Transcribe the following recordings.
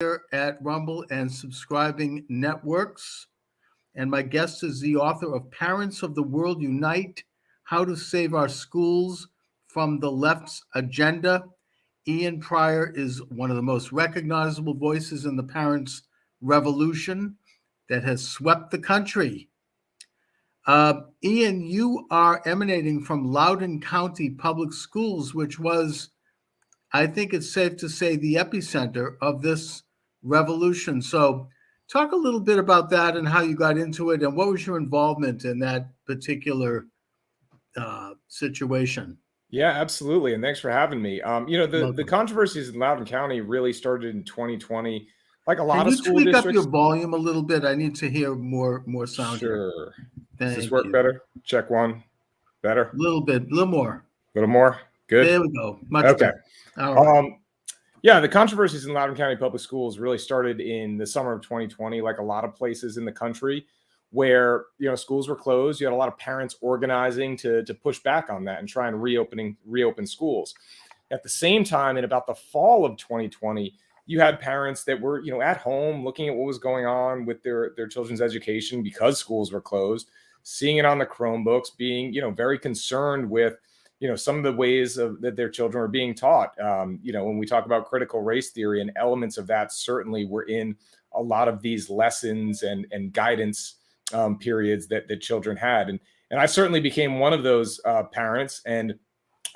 here at Rumble and subscribing networks. And my guest is the author of Parents of the World Unite: How to Save Our Schools from the Left's Agenda. Ian Pryor is one of the most recognizable voices in the parents' revolution that has swept the country. Ian, you are emanating from Loudoun County Public Schools, which was, I think it's safe to say, the epicenter of this revolution. So talk a little bit about that and how you got into it and what was your involvement in that particular situation. Yeah, absolutely. And thanks for having me. The Welcome. controversies in Loudoun County really started in 2020, like a lot Can of you school tweak up districts. your volume a little bit? I need to hear more sound here. Sure. Does this Thank work you. better? Check one. Better? A little bit, a little more. A little more? Good. There we go. Much Okay. better. All right. Yeah, the controversies in Loudoun County Public Schools really started in the summer of 2020, like a lot of places in the country where, schools were closed. You had a lot of parents organizing to push back on that and try and reopen schools. At the same time, in about the fall of 2020, you had parents that were, at home looking at what was going on with their children's education because schools were closed, seeing it on the Chromebooks, being, very concerned with, some of the ways that their children were being taught. When we talk about critical race theory, and elements of that certainly were in a lot of these lessons and guidance periods that children had. And I certainly became one of those parents. And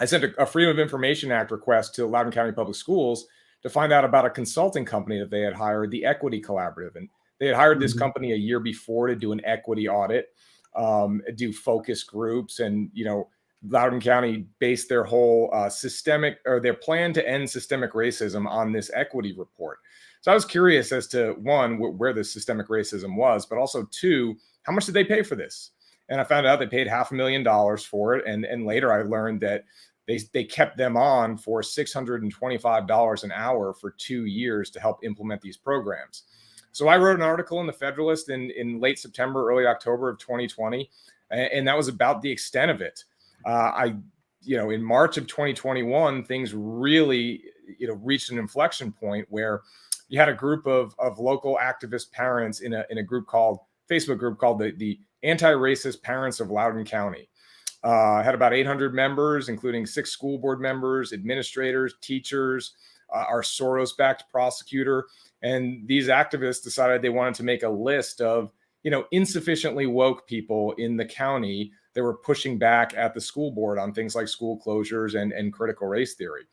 I sent a Freedom of Information Act request to Loudoun County Public Schools to find out about a consulting company that they had hired, the Equity Collaborative. And they had hired this company a year before to do an equity audit, do focus groups. And, Loudoun County based their whole their plan to end systemic racism on this equity report. So I was curious as to, one, where the systemic racism was, but also two, how much did they pay for this? And I found out they paid $500,000 for it. And later I learned that they kept them on for $625 an hour for 2 years to help implement these programs. So I wrote an article in the Federalist in late September, early October of 2020, and that was about the extent of it. In March of 2021, things really, reached an inflection point where you had a group of local activist parents in a Facebook group called the Anti-Racist Parents of Loudoun County. Had about 800 members, including 6 school board members, administrators, teachers, our Soros-backed prosecutor. And these activists decided they wanted to make a list of, insufficiently woke people in the county that were pushing back at the school board on things like school closures and critical race theory.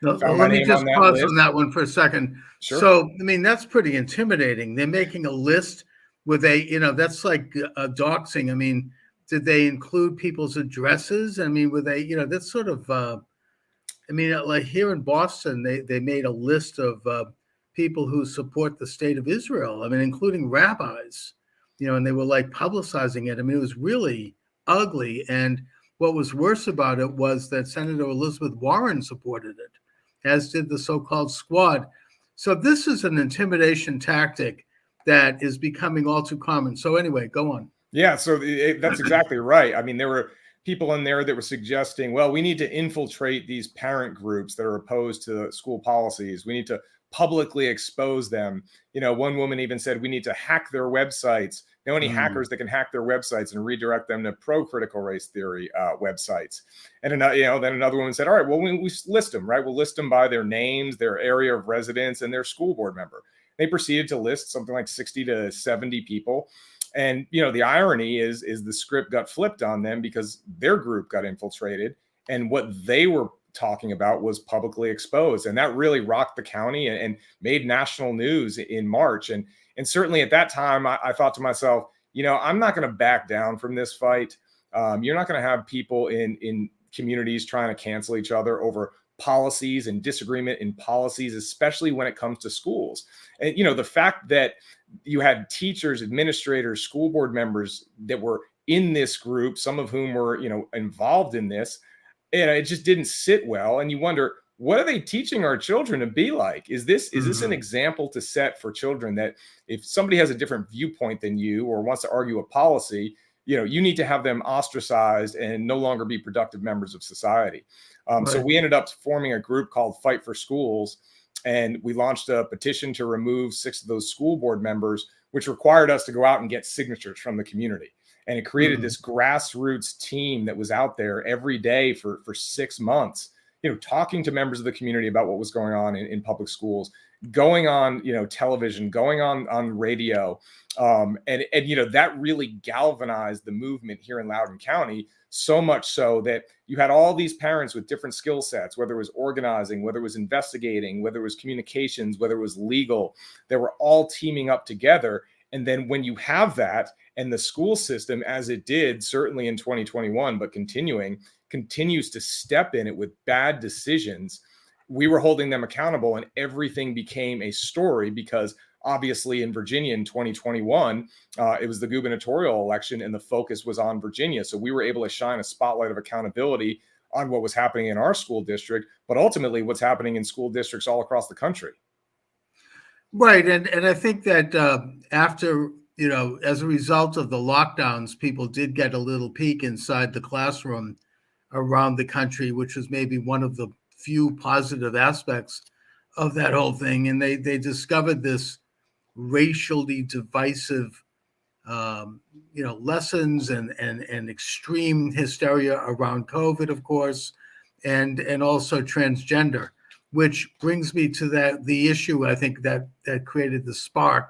Let me just pause on that one for a second. Sure. So, that's pretty intimidating. They're making a list with that's like doxing. Did they include people's addresses? Were they, that's sort of, like here in Boston, they made a list of people who support the state of Israel. Including rabbis, and they were like publicizing it. It was really ugly. And what was worse about it was that Senator Elizabeth Warren supported it, as did the so-called squad. So this is an intimidation tactic that is becoming all too common. So anyway, go on. Yeah, so that's exactly right. There were people in there that were suggesting, well, we need to infiltrate these parent groups that are opposed to school policies. We need to publicly expose them. One woman even said we need to hack their websites. Know any hackers that can hack their websites and redirect them to pro-critical race theory websites? And then another woman said, all right, well, we list them, right? We'll list them by their names, their area of residence, and their school board member. They proceeded to list something like 60 to 70 people. And, the irony is the script got flipped on them because their group got infiltrated and what they were talking about was publicly exposed. And that really rocked the county and made national news in March. And certainly at that time, I thought to myself, I'm not going to back down from this fight. You're not going to have people in communities trying to cancel each other over policies and disagreement in policies, especially when it comes to schools. And, the fact that you had teachers, administrators, school board members that were in this group, some of whom were, involved in this, and it just didn't sit well. And you wonder, what are they teaching our children to be like? Is this an example to set for children that if somebody has a different viewpoint than you or wants to argue a policy, you need to have them ostracized and no longer be productive members of society. Right. So we ended up forming a group called Fight for Schools. And we launched a petition to remove 6 of those school board members, which required us to go out and get signatures from the community. And it created this grassroots team that was out there every day for 6 months, talking to members of the community about what was going on in public schools, going on, television, going on radio. And that really galvanized the movement here in Loudoun County, so much so that you had all these parents with different skill sets, whether it was organizing, whether it was investigating, whether it was communications, whether it was legal, they were all teaming up together. And then when you have that, and the school system, as it did certainly in 2021, but continues to step in it with bad decisions, we were holding them accountable, and everything became a story because obviously in Virginia in 2021, it was the gubernatorial election and the focus was on Virginia. So we were able to shine a spotlight of accountability on what was happening in our school district, but ultimately what's happening in school districts all across the country. Right. And I think that after, as a result of the lockdowns, people did get a little peek inside the classroom around the country, which was maybe one of the few positive aspects of that whole thing. And they discovered this racially divisive, lessons and extreme hysteria around COVID, of course, and also transgender, which brings me to the issue I think that created the spark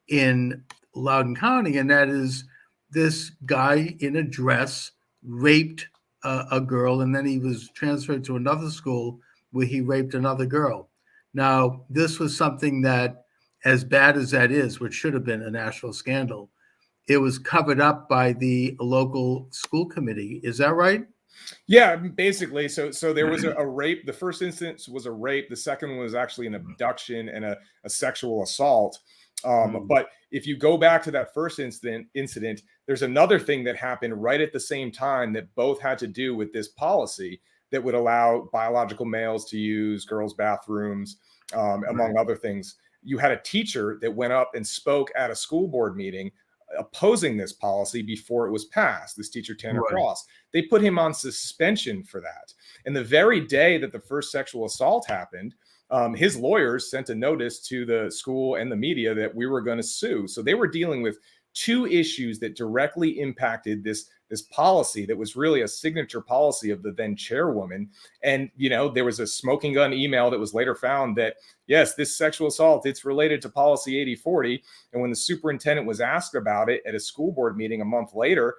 in Loudoun County, and that is this guy in a dress raped a girl, and then he was transferred to another school where he raped another girl. Now, this was something that, as bad as that is, which should have been a national scandal, it was covered up by the local school committee. Is that right? Yeah, basically. So there was a rape. The first instance was a rape. The second one was actually an abduction and a sexual assault. But if you go back to that first incident, there's another thing that happened right at the same time that both had to do with this policy that would allow biological males to use girls' bathrooms, among other things. You had a teacher that went up and spoke at a school board meeting opposing this policy before it was passed, this teacher, Tanner Cross. They put him on suspension for that. And the very day that the first sexual assault happened, his lawyers sent a notice to the school and the media that we were going to sue. So they were dealing with 2 issues that directly impacted this policy that was really a signature policy of the then chairwoman. And, there was a smoking gun email that was later found that, yes, this sexual assault, it's related to policy 8040. And when the superintendent was asked about it at a school board meeting a month later,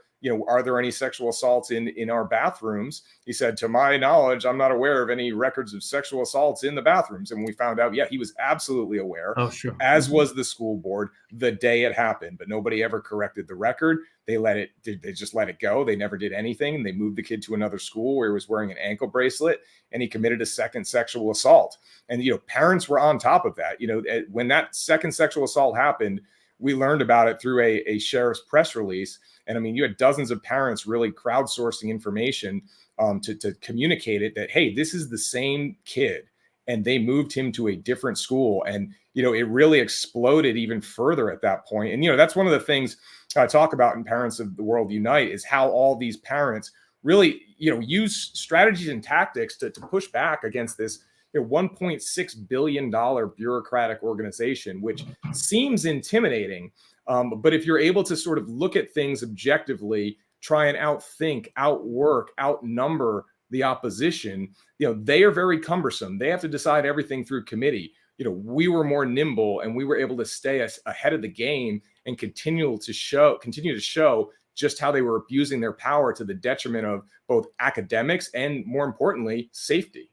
are there any sexual assaults in our bathrooms? He said, to my knowledge, I'm not aware of any records of sexual assaults in the bathrooms. And we found out, yeah, he was absolutely aware, as was the school board the day it happened, but nobody ever corrected the record. They just let it go. They never did anything. They moved the kid to another school where he was wearing an ankle bracelet and he committed a second sexual assault. And, parents were on top of that. When that second sexual assault happened, we learned about it through a sheriff's press release. And I mean, you had dozens of parents really crowdsourcing information to communicate it that, hey, this is the same kid. And they moved him to a different school. And, it really exploded even further at that point. And, that's one of the things I talk about in Parents of the World Unite is how all these parents really, use strategies and tactics to push back against this $1.6 billion bureaucratic organization, which seems intimidating. But if you're able to sort of look at things objectively, try and outthink, outwork, outnumber the opposition, they are very cumbersome. They have to decide everything through committee. We were more nimble and we were able to stay ahead of the game and continue to show just how they were abusing their power to the detriment of both academics and, more importantly, safety.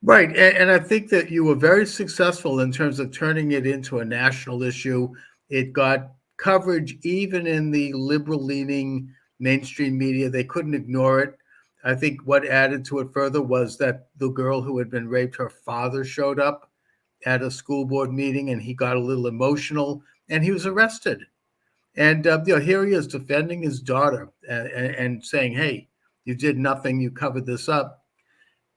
Right. And I think that you were very successful in terms of turning it into a national issue. It got coverage even in the liberal-leaning mainstream media. They couldn't ignore it. I think what added to it further was that the girl who had been raped, her father showed up at a school board meeting, and he got a little emotional, and he was arrested. And here he is defending his daughter and saying, hey, you did nothing, you covered this up.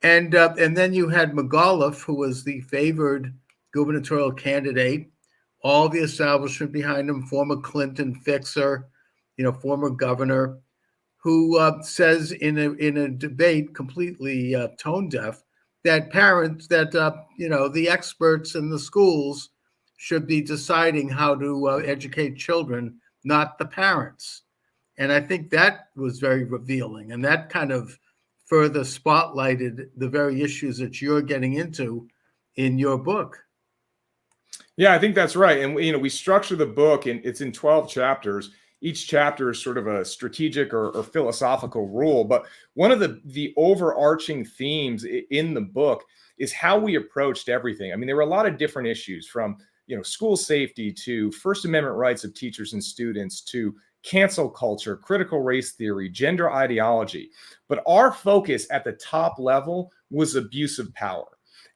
And then you had McAuliffe, who was the favored gubernatorial candidate, all the establishment behind him, former Clinton fixer, former governor, who says in a debate, completely tone deaf, that parents, that the experts in the schools should be deciding how to educate children, not the parents. And I think that was very revealing, and that kind of further spotlighted the very issues that you're getting into in your book. Yeah, I think that's right. And we structure the book, and it's in 12 chapters. Each chapter is sort of a strategic or philosophical rule. But one of the overarching themes in the book is how we approached everything. I mean, there were a lot of different issues, from school safety to First Amendment rights of teachers and students to cancel culture, critical race theory, gender ideology. But our focus at the top level was abuse of power.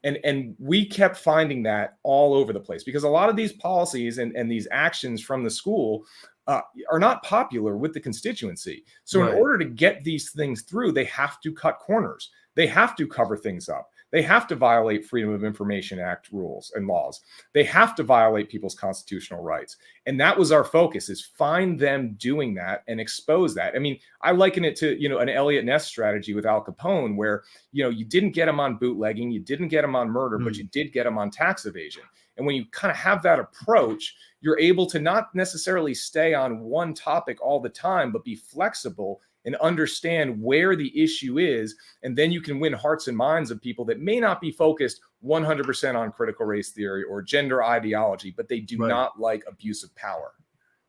And we kept finding that all over the place, because a lot of these policies and these actions from the school are not popular with the constituency. So in Right. order to get these things through, they have to cut corners. They have to cover things up. They have to violate Freedom of Information Act rules and laws. They have to violate people's constitutional rights. And that was our focus, is find them doing that and expose that. I mean, I liken it to, an Elliot Ness strategy with Al Capone, where, you didn't get him on bootlegging, you didn't get him on murder, but you did get him on tax evasion. And when you kind of have that approach, you're able to not necessarily stay on one topic all the time, but be flexible and understand where the issue is. And then you can win hearts and minds of people that may not be focused 100% on critical race theory or gender ideology, but they do Right. not like abuse of power.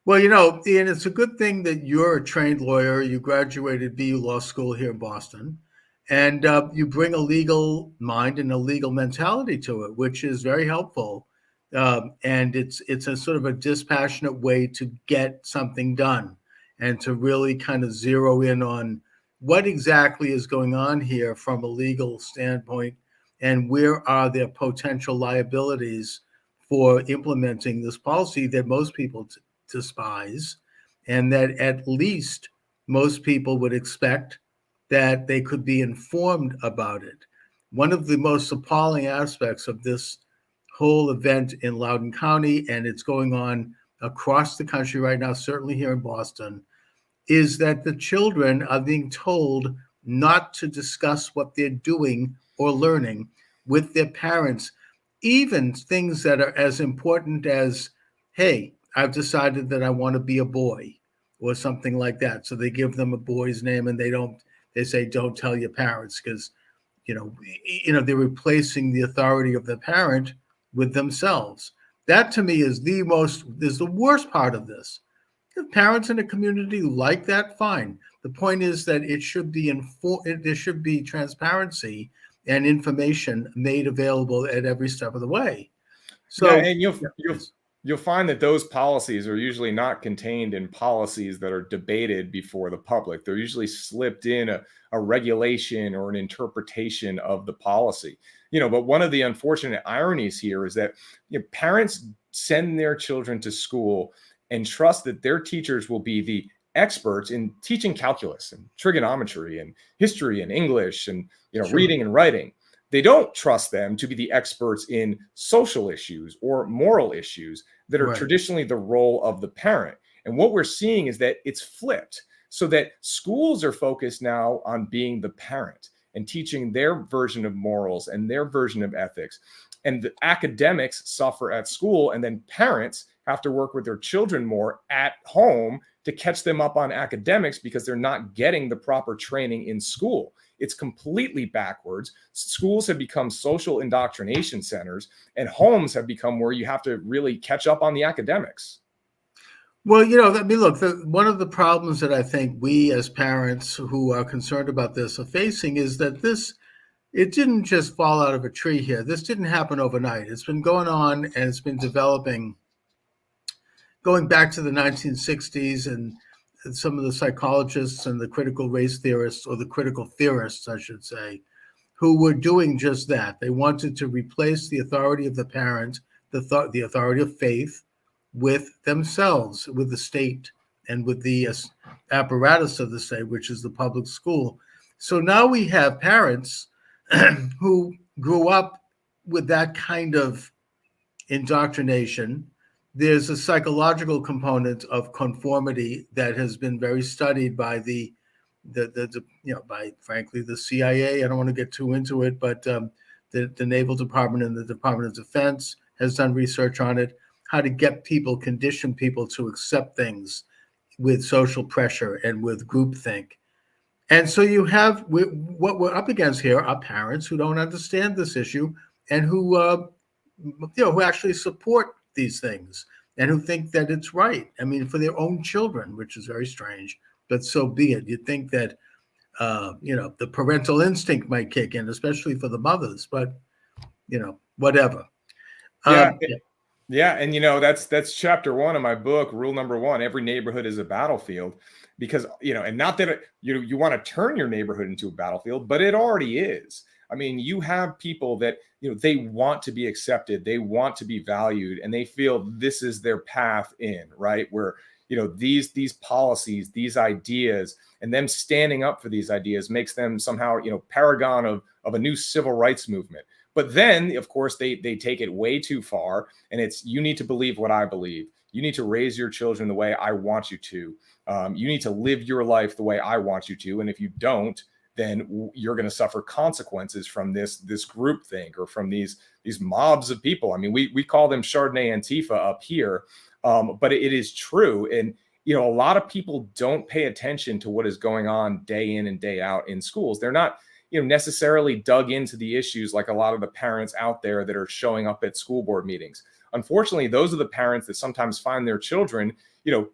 Well, Ian, it's a good thing that you're a trained lawyer. You graduated BU Law School here in Boston, and you bring a legal mind and a legal mentality to it, which is very helpful. And it's a sort of a dispassionate way to get something done, and to really kind of zero in on what exactly is going on here from a legal standpoint, and where are there potential liabilities for implementing this policy that most people despise, and that at least most people would expect that they could be informed about it. One of the most appalling aspects of this whole event in Loudoun County, and it's going on across the country right now, certainly here in Boston, is that the children are being told not to discuss what they're doing or learning with their parents, even things that are as important as, hey, I've decided that I want to be a boy, or something like that. So they give them a boy's name, and they say, don't tell your parents, because, they're replacing the authority of the parent with themselves. That to me is the worst part of this. If parents in a community like that, fine. The point is that it should be there should be transparency and information made available at every step of the way. So, yeah, and you'll find that those policies are usually not contained in policies that are debated before the public. They're usually slipped in a regulation or an interpretation of the policy. But one of the unfortunate ironies here is that parents send their children to school and trust that their teachers will be the experts in teaching calculus and trigonometry and history and English and Sure. reading and writing. They don't trust them to be the experts in social issues or moral issues that are Right. traditionally the role of the parent. And what we're seeing is that it's flipped, so that schools are focused now on being the parent and teaching their version of morals and their version of ethics. And the academics suffer at school, and then parents have to work with their children more at home to catch them up on academics, because they're not getting the proper training in school. It's completely backwards. Schools have become social indoctrination centers, and homes have become where you have to really catch up on the academics. Well, look, one of the problems that I think we as parents who are concerned about this are facing is that it didn't just fall out of a tree here. This didn't happen overnight. It's been going on, and it's been developing going back to the 1960s, and some of the psychologists and the critical race theorists, or the critical theorists, I should say, who were doing just that. They wanted to replace the authority of the parent, the authority of faith, with themselves, with the state, and with the apparatus of the state, which is the public school. So now we have parents who grew up with that kind of indoctrination. There's a psychological component of conformity that has been very studied by by frankly the CIA. I don't want to get too into it, but The Naval Department and the Department of Defense has done research on it, how to get people, condition people to accept things with social pressure and with groupthink. And so you have what we're up against here are parents who don't understand this issue and who actually support these things and who think that it's right. I mean, for their own children, which is very strange, but so be it. You'd think that the parental instinct might kick in, especially for the mothers, but whatever. Yeah. Yeah. Yeah, and that's chapter 1 of my book, rule number 1, every neighborhood is a battlefield, because and not that you want to turn your neighborhood into a battlefield, but it already is. I mean, you have people that they want to be accepted, they want to be valued, and they feel this is their path in, right? Where these policies, these ideas, and them standing up for these ideas makes them somehow paragon of a new civil rights movement. But then, of course, they take it way too far, and it's, you need to believe what I believe. You need to raise your children the way I want you to. You need to live your life the way I want you to. And if you don't, then you're going to suffer consequences from this groupthink or from these mobs of people. I mean, we call them Chardonnay Antifa up here, but it is true. And a lot of people don't pay attention to what is going on day in and day out in schools. They're not necessarily dug into the issues like a lot of the parents out there that are showing up at school board meetings. Unfortunately, those are the parents that sometimes find their children,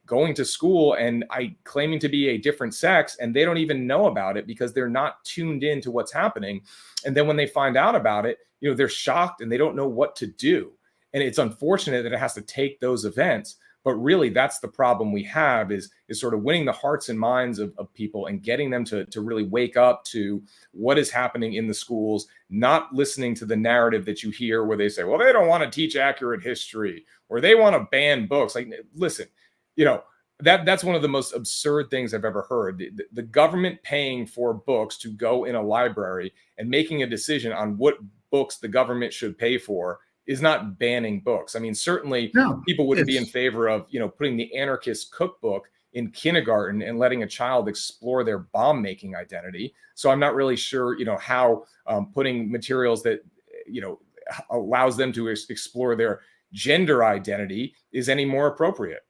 going to school and claiming to be a different sex, and they don't even know about it because they're not tuned in to what's happening. And then when they find out about it, they're shocked and they don't know what to do. And it's unfortunate that it has to take those events. But really, that's the problem we have is sort of winning the hearts and minds of people and getting them to really wake up to what is happening in the schools, not listening to the narrative that you hear where they say, well, they don't want to teach accurate history or they want to ban books. Like, listen, that's one of the most absurd things I've ever heard. The government paying for books to go in a library and making a decision on what books the government should pay for is not banning books. I mean, certainly people wouldn't be in favor of, putting the anarchist cookbook in kindergarten and letting a child explore their bomb making identity. So I'm not really sure, how putting materials that, allows them to explore their gender identity is any more appropriate.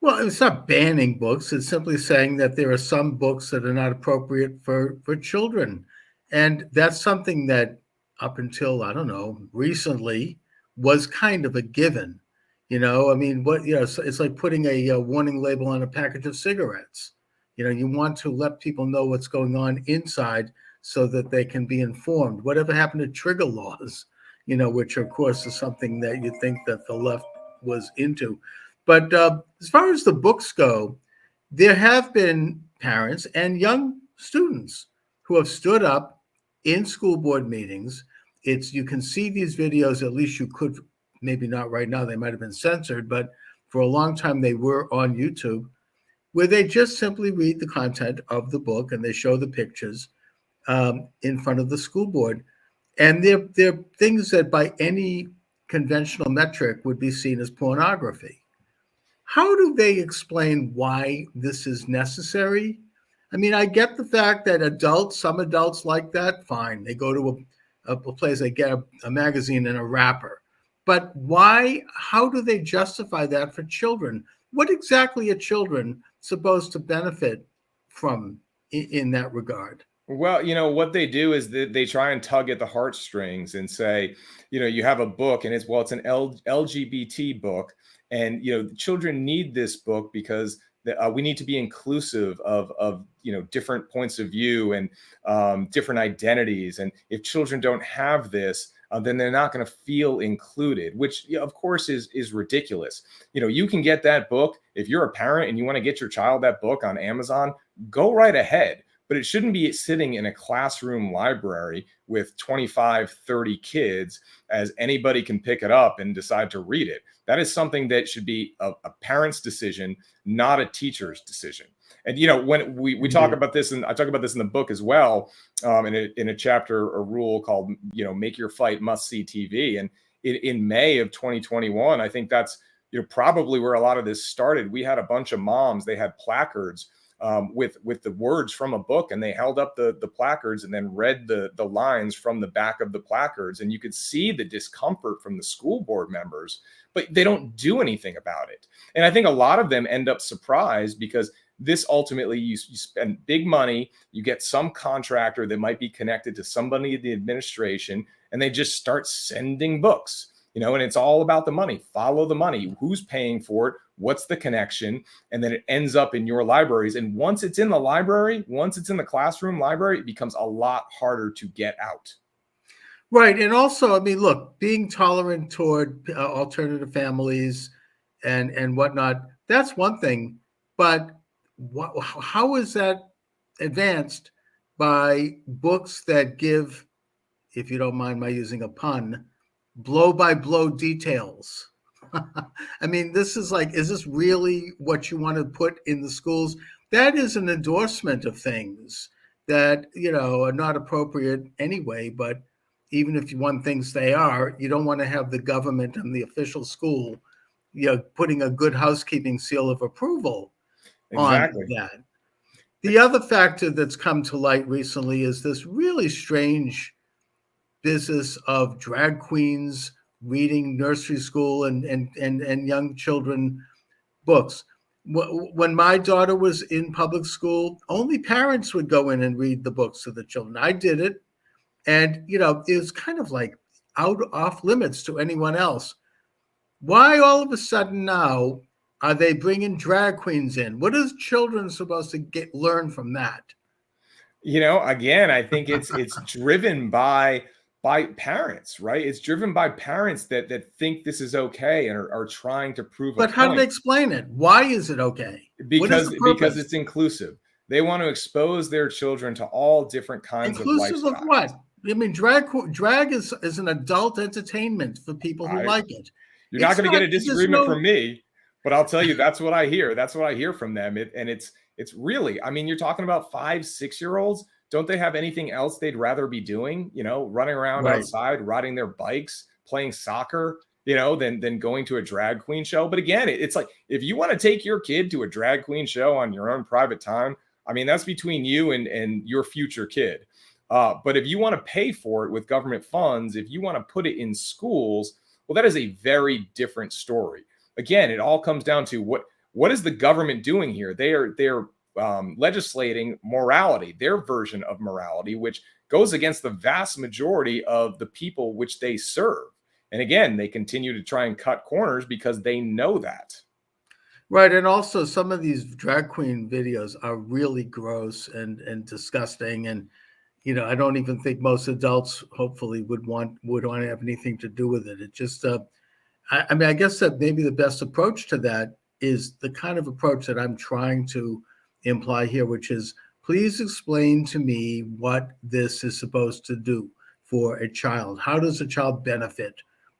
Well, it's not banning books. It's simply saying that there are some books that are not appropriate for children. And that's something that up until, I don't know, recently was kind of a given. I mean, it's like putting a warning label on a package of cigarettes. You want to let people know what's going on inside so that they can be informed. Whatever happened to trigger laws, which of course is something that you think that the left was into. But as far as the books go, there have been parents and young students who have stood up in school board meetings. You can see these videos, at least you could, maybe not right now, they might have been censored, but for a long time they were on YouTube, where they just simply read the content of the book and they show the pictures in front of the school board. And they're things that by any conventional metric would be seen as pornography. How do they explain why this is necessary? I mean, I get the fact that some adults like that, fine. They go to a place, they get a magazine and a wrapper. But why, how do they justify that for children? What exactly are children supposed to benefit from in that regard? Well, what they do is that they try and tug at the heartstrings and say, you have a book and it's an LGBT book. And, children need this book because we need to be inclusive of different points of view and different identities. And if children don't have this, then they're not going to feel included, which of course is ridiculous. You can get that book. If you're a parent and you want to get your child that book on Amazon, go right ahead. But it shouldn't be sitting in a classroom library with 25, 30 kids as anybody can pick it up and decide to read it. That is something that should be a parent's decision, not a teacher's decision. And, when we talk about this, and I talk about this in the book as well, in a chapter, a rule called, Make Your Fight Must See TV. And in May of 2021, I think that's, probably where a lot of this started. We had a bunch of moms, they had placards with the words from a book, and they held up the placards and then read the lines from the back of the placards, and you could see the discomfort from the school board members, but they don't do anything about it. And I think a lot of them end up surprised because this ultimately, you spend big money, you get some contractor that might be connected to somebody in the administration, and they just start sending books, and it's all about the money. Follow the money. Who's paying for it? What's the connection? And then it ends up in your libraries. And once it's in the library, once it's in the classroom library, it becomes a lot harder to get out. Right. And also, I mean, look, being tolerant toward alternative families and whatnot, that's one thing. But how is that advanced by books that give, if you don't mind my using a pun, blow by blow details? I mean, this is like, is this really what you want to put in the schools? That is an endorsement of things that, are not appropriate anyway. But even if one thinks they are, you don't want to have the government and the official school, putting a good housekeeping seal of approval Exactly. on that. The other factor that's come to light recently is this really strange business of drag queens reading nursery school and young children books. When my daughter was in public school, only parents would go in and read the books to the children. I did it, and it was kind of like off limits to anyone else. Why all of a sudden now are they bringing drag queens in? What is children supposed to learn from that? Again, I think it's driven by parents, right? It's driven by parents that think this is okay and are trying to prove a But how do point. they explain it? Why is it okay? Because it's inclusive. They want to expose their children to all different kinds inclusive of lifestyles. Of what? I mean, drag is an adult entertainment for people who like it. You're not going to get a disagreement from me, but I'll tell you, that's what I hear. That's what I hear from them. It's really, I mean, you're talking about 5-6-year-olds. Don't they have anything else they'd rather be doing? Running around outside, riding their bikes, playing soccer, than going to a drag queen show. But again, it's like, if you want to take your kid to a drag queen show on your own private time, I mean, that's between you and your future kid. But if you want to pay for it with government funds, if you want to put it in schools, well, that is a very different story. Again, it all comes down to what is the government doing here? They're legislating morality, their version of morality, which goes against the vast majority of the people which they serve. And again, they continue to try and cut corners because they know that. Right. And also some of these drag queen videos are really gross and disgusting. And, I don't even think most adults hopefully would want to have anything to do with it. It just, I mean, I guess that maybe the best approach to that is the kind of approach that I'm trying to imply here, which is, please explain to me what this is supposed to do for a child. How does a child benefit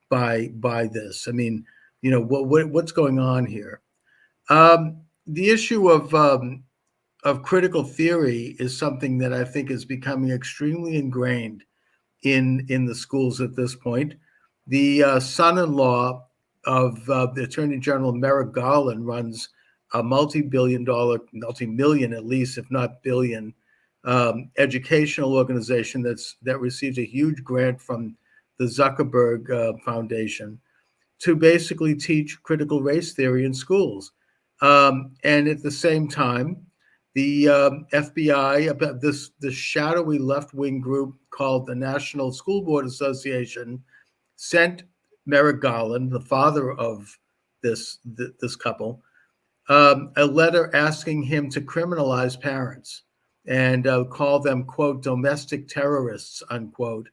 by this? I mean, what's going on here? The issue of critical theory is something that I think is becoming extremely ingrained in the schools at this point. The son-in-law of the Attorney General Merrick Garland runs a multi-million at least, if not billion, educational organization that receives a huge grant from the Zuckerberg Foundation to basically teach critical race theory in schools. And at the same time, the FBI, about this shadowy left-wing group called the National School Board Association, sent Merrick Garland, the father of this couple, a letter asking him to criminalize parents and call them, quote, domestic terrorists, unquote,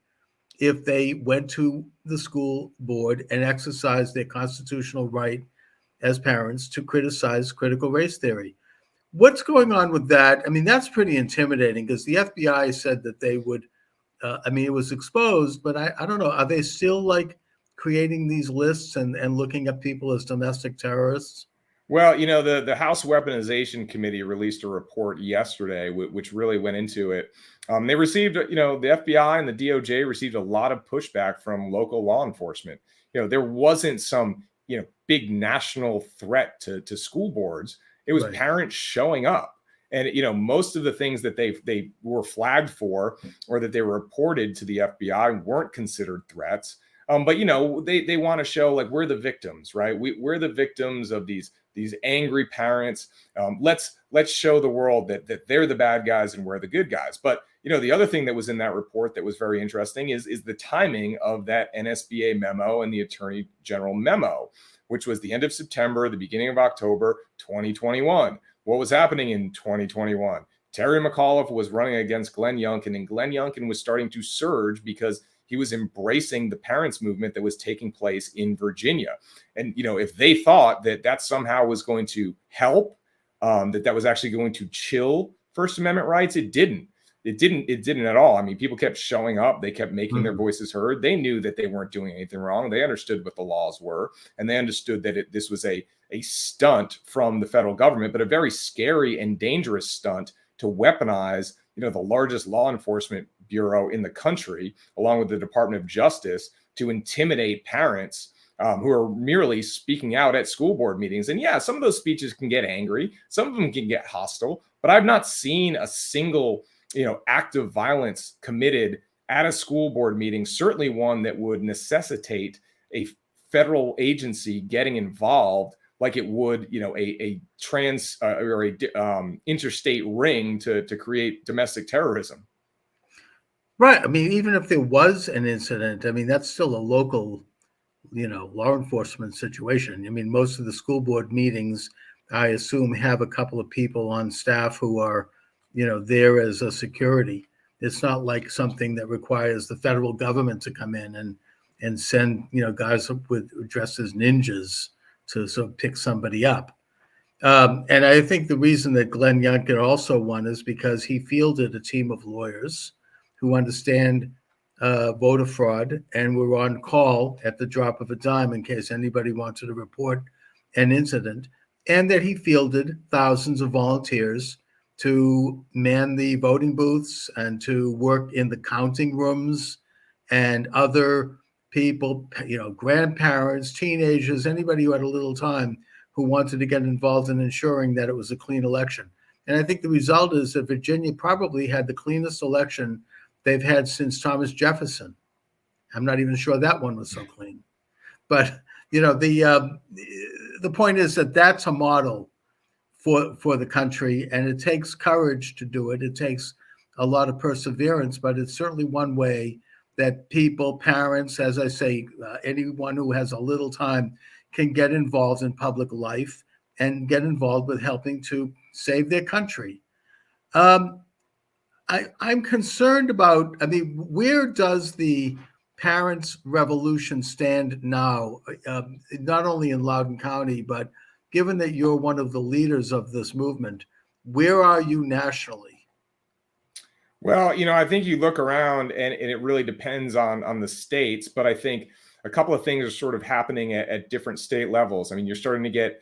if they went to the school board and exercised their constitutional right as parents to criticize critical race theory. What's going on with that? I mean, that's pretty intimidating because the FBI said that they would, I mean, it was exposed, but I don't know. Are they still like creating these lists and looking at people as domestic terrorists? Well, the House Weaponization Committee released a report yesterday, which really went into it. They received, the FBI and the DOJ received a lot of pushback from local law enforcement. There wasn't some, big national threat to school boards. It was parents showing up. And most of the things that they were flagged for, or that they were reported to the FBI, weren't considered threats. But they want to show like we're the victims, right? We're the victims of these angry parents. Let's show the world that they're the bad guys and we're the good guys. But the other thing that was in that report that was very interesting is the timing of that NSBA memo and the Attorney General memo, which was the end of September, the beginning of October 2021. What was happening in 2021? Terry McAuliffe was running against Glenn Youngkin, and Glenn Youngkin was starting to surge because he was embracing the parents' movement that was taking place in Virginia. And, if they thought that somehow was going to help, that was actually going to chill First Amendment rights, it didn't. It didn't at all. I mean, people kept showing up. They kept making their voices heard. They knew that they weren't doing anything wrong. They understood what the laws were, and they understood that this was a stunt from the federal government, but a very scary and dangerous stunt to weaponize, the largest law enforcement bureau in the country, along with the Department of Justice, to intimidate parents who are merely speaking out at school board meetings. And yeah, some of those speeches can get angry. Some of them can get hostile, but I've not seen a single act of violence committed at a school board meeting, certainly one that would necessitate a federal agency getting involved like it would, a trans or a interstate ring to create domestic terrorism. Right. I mean, even if there was an incident, I mean, that's still a local, law enforcement situation. I mean, most of the school board meetings, I assume, have a couple of people on staff who are, there as a security. It's not like something that requires the federal government to come in and send, guys dressed as ninjas to sort of pick somebody up. And I think the reason that Glenn Youngkin also won is because he fielded a team of lawyers who understand voter fraud and were on call at the drop of a dime in case anybody wanted to report an incident, and that he fielded thousands of volunteers to man the voting booths and to work in the counting rooms, and other people, grandparents, teenagers, anybody who had a little time who wanted to get involved in ensuring that it was a clean election. And I think the result is that Virginia probably had the cleanest election they've had since Thomas Jefferson. I'm not even sure that one was so clean. But, the point is that that's a model for the country, and it takes courage to do it. It takes a lot of perseverance, but it's certainly one way that people, parents, as I say, anyone who has a little time can get involved in public life and get involved with helping to save their country. I'm concerned about, where does the parents' revolution stand now, not only in Loudoun County, but given that you're one of the leaders of this movement, where are you nationally? Well, I think you look around and it really depends on the states, but I think a couple of things are sort of happening at different state levels. I mean, you're starting to get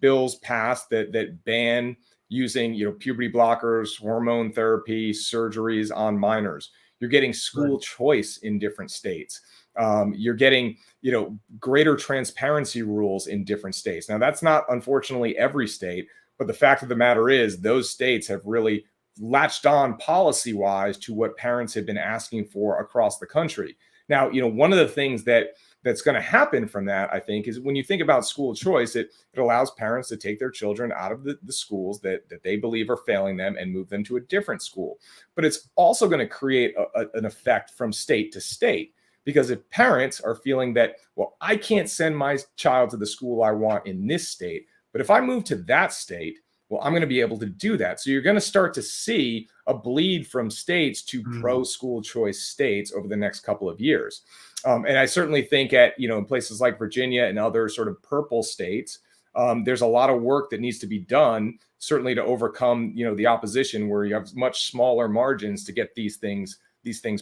bills passed that ban using, puberty blockers, hormone therapy, surgeries on minors. You're getting school choice in different states. You're getting, greater transparency rules in different states. Now, that's not, unfortunately, every state, but the fact of the matter is those states have really latched on policy-wise to what parents have been asking for across the country. Now, one of the things that's going to happen from that, I think, is when you think about school choice, it allows parents to take their children out of the schools that they believe are failing them and move them to a different school. But it's also going to create an effect from state to state, because if parents are feeling that, well, I can't send my child to the school I want in this state, but if I move to that state, well, I'm going to be able to do that. So you're going to start to see a bleed from states to pro-school choice states over the next couple of years. And I certainly think in places like Virginia and other sort of purple states, there's a lot of work that needs to be done, certainly to overcome, the opposition, where you have much smaller margins to get these things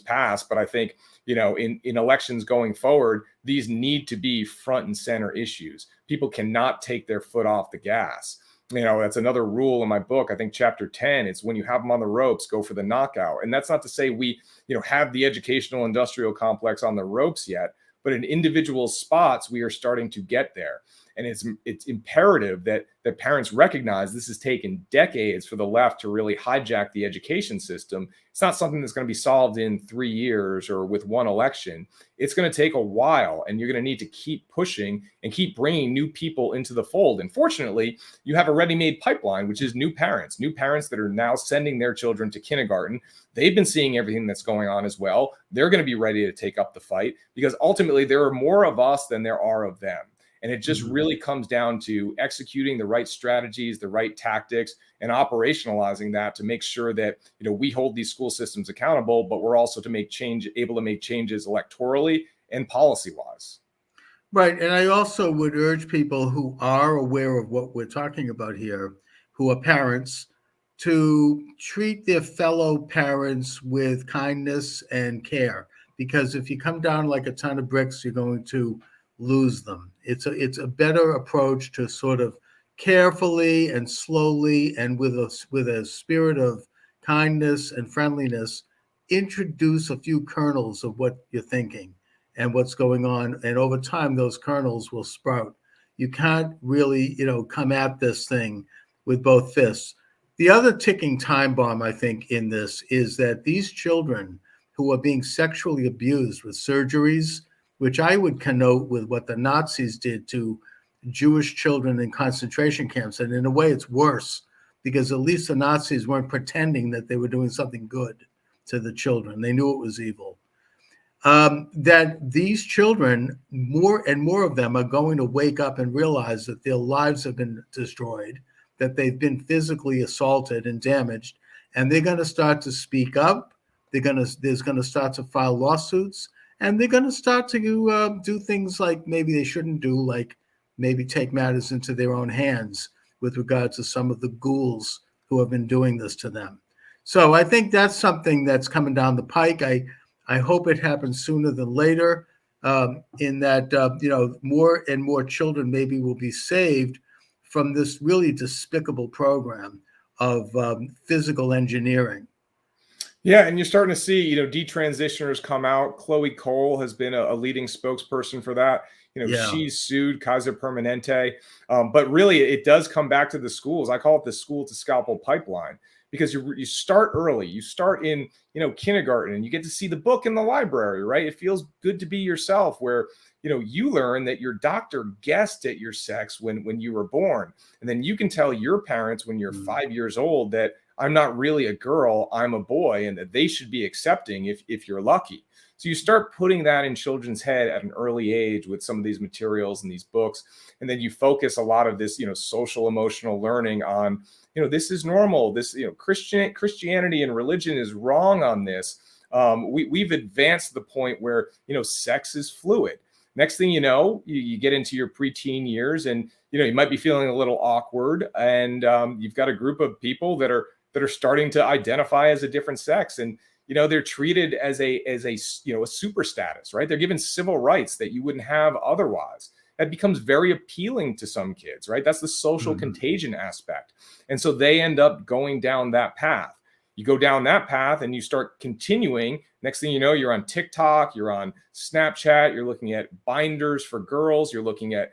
passed. But I think, in elections going forward, these need to be front and center issues. People cannot take their foot off the gas. That's another rule in my book. I think chapter 10, it's when you have them on the ropes, go for the knockout. And that's not to say we, have the educational industrial complex on the ropes yet, but in individual spots, we are starting to get there. And it's imperative that parents recognize this has taken decades for the left to really hijack the education system. It's not something that's going to be solved in 3 years or with one election. It's going to take a while, and you're going to need to keep pushing and keep bringing new people into the fold. And fortunately, you have a ready-made pipeline, which is new parents that are now sending their children to kindergarten. They've been seeing everything that's going on as well. They're going to be ready to take up the fight, because ultimately there are more of us than there are of them. And it just really comes down to executing the right strategies, the right tactics, and operationalizing that to make sure that, we hold these school systems accountable, but we're also able to make changes electorally and policy-wise. Right. And I also would urge people who are aware of what we're talking about here, who are parents, to treat their fellow parents with kindness and care. Because if you come down like a ton of bricks, you're going to lose them. It's a better approach to sort of carefully and slowly and with a spirit of kindness and friendliness introduce a few kernels of what you're thinking and what's going on, and over time those kernels will sprout. You can't really come at this thing with both fists. The other ticking time bomb, I think, in this is that these children who are being sexually abused with surgeries, which I would connote with what the Nazis did to Jewish children in concentration camps. And in a way, it's worse, because at least the Nazis weren't pretending that they were doing something good to the children. They knew it was evil. That these children, more and more of them, are going to wake up and realize that their lives have been destroyed, that they've been physically assaulted and damaged, and they're going to start to speak up. There's going to start to file lawsuits, and they're going to start to do things like maybe they shouldn't do, like maybe take matters into their own hands with regard to some of the ghouls who have been doing this to them. So I think that's something that's coming down the pike. I hope it happens sooner than later, in that, more and more children maybe will be saved from this really despicable program of physical engineering. Yeah, and you're starting to see, detransitioners come out. Chloe Cole has been a leading spokesperson for that. Yeah. She's sued Kaiser Permanente. But really, it does come back to the schools. I call it the school to scalpel pipeline, because you start early. You start in, kindergarten, and you get to see the book in the library, right? It feels good to be yourself, where, you learn that your doctor guessed at your sex when you were born. And then you can tell your parents when you're 5 years old that I'm not really a girl, I'm a boy, and that they should be accepting if you're lucky. So you start putting that in children's head at an early age with some of these materials and these books. And then you focus a lot of this, social emotional learning on, this is normal. This, Christianity and religion is wrong on this. We've advanced to the point where, sex is fluid. Next thing you know, you get into your preteen years, and, you might be feeling a little awkward, and you've got a group of people that are starting to identify as a different sex, and they're treated as a super status, right? They're given civil rights that you wouldn't have otherwise. That becomes very appealing to some kids, right? That's the social contagion aspect. And so they end up going down that path. You go down that path and you start continuing. Next thing you know, you're on TikTok, you're on Snapchat, you're looking at binders for girls, you're looking at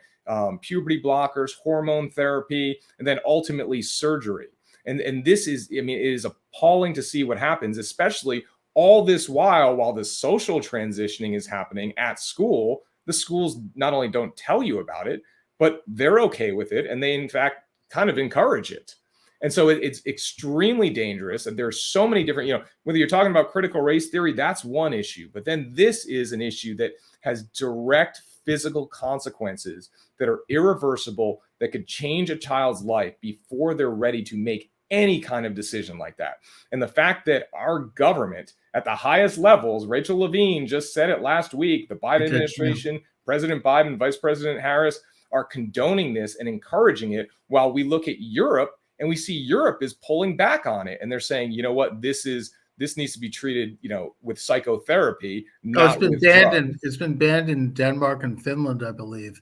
puberty blockers, hormone therapy, and then ultimately surgery. And this is, it is appalling to see what happens, especially all this while the social transitioning is happening at school. The schools not only don't tell you about it, but they're okay with it. And they, in fact, kind of encourage it. And so it's extremely dangerous. And there's so many different, whether you're talking about critical race theory, that's one issue. But then this is an issue that has direct physical consequences that are irreversible, that could change a child's life before they're ready to make any kind of decision like that. And the fact that our government at the highest levels, Rachel Levine just said it last week, the Biden administration, President Biden, Vice President Harris are condoning this and encouraging it, while we look at Europe and we see Europe is pulling back on it. And they're saying, you know what, this needs to be treated, with psychotherapy. It's been banned in Denmark and Finland, I believe.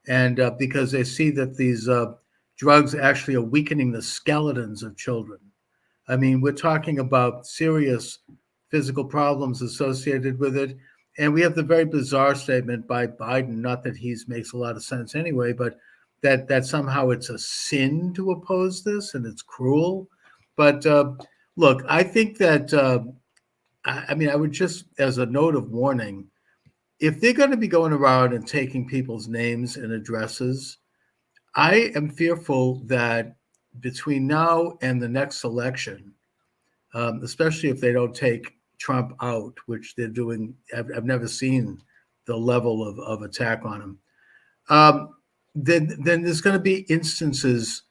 And because they see that these drugs actually are weakening the skeletons of children. I mean, we're talking about serious physical problems associated with it. And we have the very bizarre statement by Biden, not that he makes a lot of sense anyway, but that somehow it's a sin to oppose this and it's cruel. But look, I think that I mean, I would just, as a note of warning, if they're going to be going around and taking people's names and addresses, I am fearful that between now and the next election, especially if they don't take Trump out, which they're doing, I've never seen the level of attack on him. Then there's going to be instances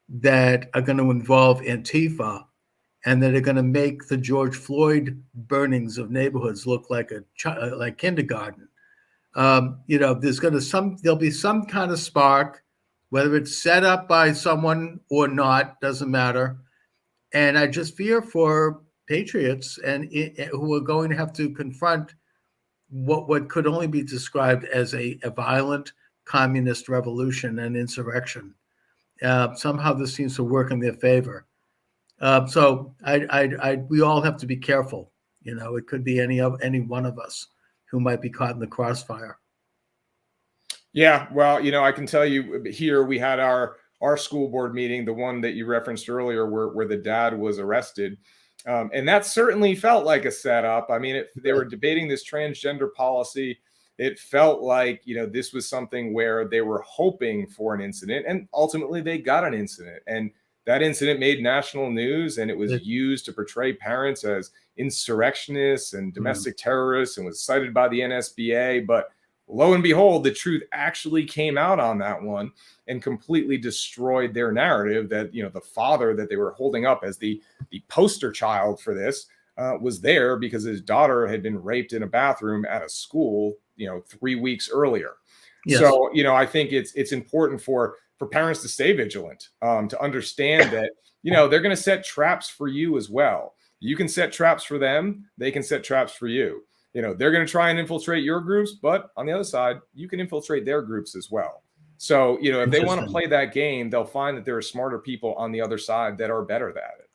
that are going to involve Antifa and that are going to make the George Floyd burnings of neighborhoods look like like kindergarten. There'll be some kind of spark, whether it's set up by someone or not, doesn't matter. And I just fear for patriots who are going to have to confront what could only be described as a violent communist revolution and insurrection. Somehow this seems to work in their favor. So we all have to be careful. It could be any one of us who might be caught in the crossfire. Yeah, well, I can tell you here we had our school board meeting, the one that you referenced earlier, where the dad was arrested, and that certainly felt like a setup. I mean, they were debating this transgender policy. It felt like this was something where they were hoping for an incident, and ultimately they got an incident, and that incident made national news, and it was used to portray parents as insurrectionists and domestic terrorists, and was cited by the NSBA. But lo and behold, the truth actually came out on that one and completely destroyed their narrative that, the father that they were holding up as the poster child for this was there because his daughter had been raped in a bathroom at a school, 3 weeks earlier. Yes. So, I think it's important for parents to stay vigilant, to understand that, they're going to set traps for you as well. You can set traps for them. They can set traps for you. They're going to try and infiltrate your groups, but on the other side, you can infiltrate their groups as well. So, if they want to play that game, they'll find that there are smarter people on the other side that are better at it.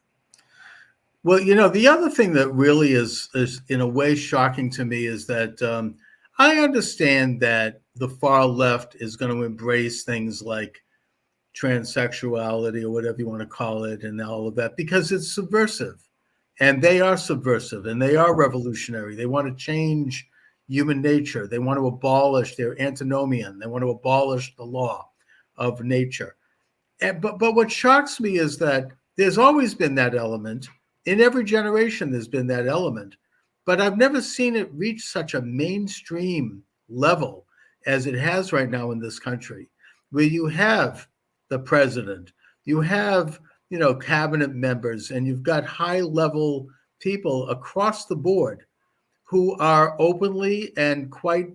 Well, the other thing that really is in a way shocking to me is that I understand that the far left is going to embrace things like transsexuality or whatever you want to call it and all of that because it's subversive. And they are subversive and they are revolutionary. They want to change human nature. They want to abolish their antinomian. They want to abolish the law of nature. But what shocks me is that there's always been that element. In every generation, there's been that element. But I've never seen it reach such a mainstream level as it has right now in this country, where you have the president, you have cabinet members, and you've got high-level people across the board who are openly and quite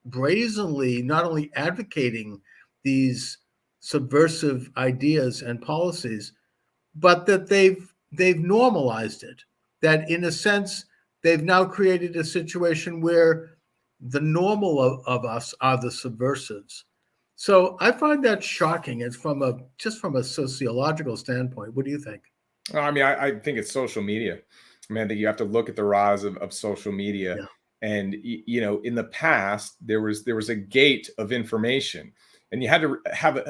brazenly not only advocating these subversive ideas and policies, but that they've normalized it. That in a sense, they've now created a situation where the normal of us are the subversives. So I find that shocking. It's from a sociological standpoint. What do you think? I mean, I think it's social media. I mean, I think you have to look at the rise of social media. Yeah. And, in the past, there was a gate of information, and you had to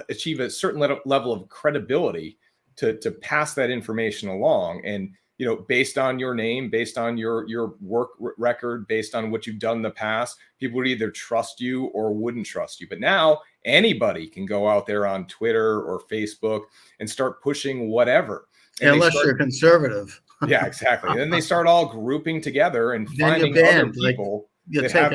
achieve a certain level of credibility to pass that information along. And, based on your name, based on your work record, based on what you've done in the past, people would either trust you or wouldn't trust you. But now anybody can go out there on Twitter or Facebook and start pushing whatever. And unless you're conservative. Yeah, exactly. And then they start all grouping together and finding other people that have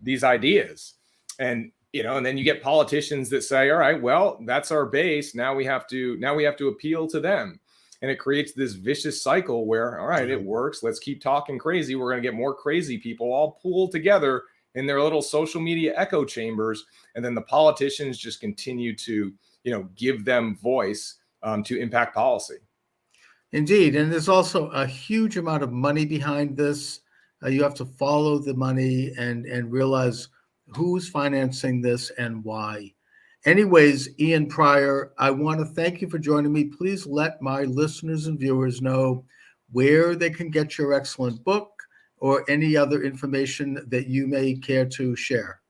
these ideas. And, and then you get politicians that say, all right, well, that's our base. Now we have to appeal to them. And it creates this vicious cycle where, all right, it works. Let's keep talking crazy. We're going to get more crazy people all pooled together in their little social media echo chambers. And then the politicians just continue to, give them voice to impact policy. Indeed. And there's also a huge amount of money behind this. You have to follow the money and realize who's financing this and why. Anyways, Ian Pryor, I want to thank you for joining me. Please let my listeners and viewers know where they can get your excellent book or any other information that you may care to share.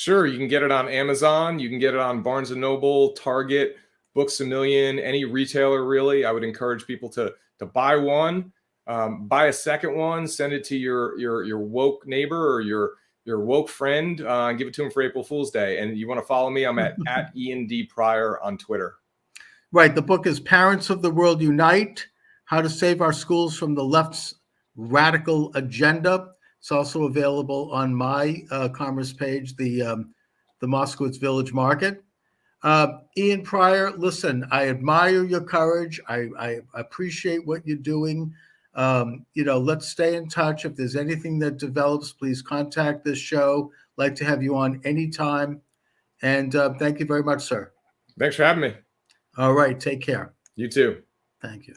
Sure, you can get it on Amazon. You can get it on Barnes and Noble, Target, Books a Million, any retailer really. I would encourage people to buy one, buy a second one, send it to your woke neighbor or your woke friend, and give it to him for April Fool's Day. And you want to follow me? I'm at Ian D. Pryor on Twitter. Right. The book is Parents of the World Unite: How to Save Our Schools from the Left's Radical Agenda. It's also available on my commerce page, the Moscowitz Village Market. Ian Pryor, listen, I admire your courage. I appreciate what you're doing. Let's stay in touch. If there's anything that develops, please contact this show. I'd like to have you on anytime. And thank you very much, sir. Thanks for having me. All right. Take care. You too. Thank you.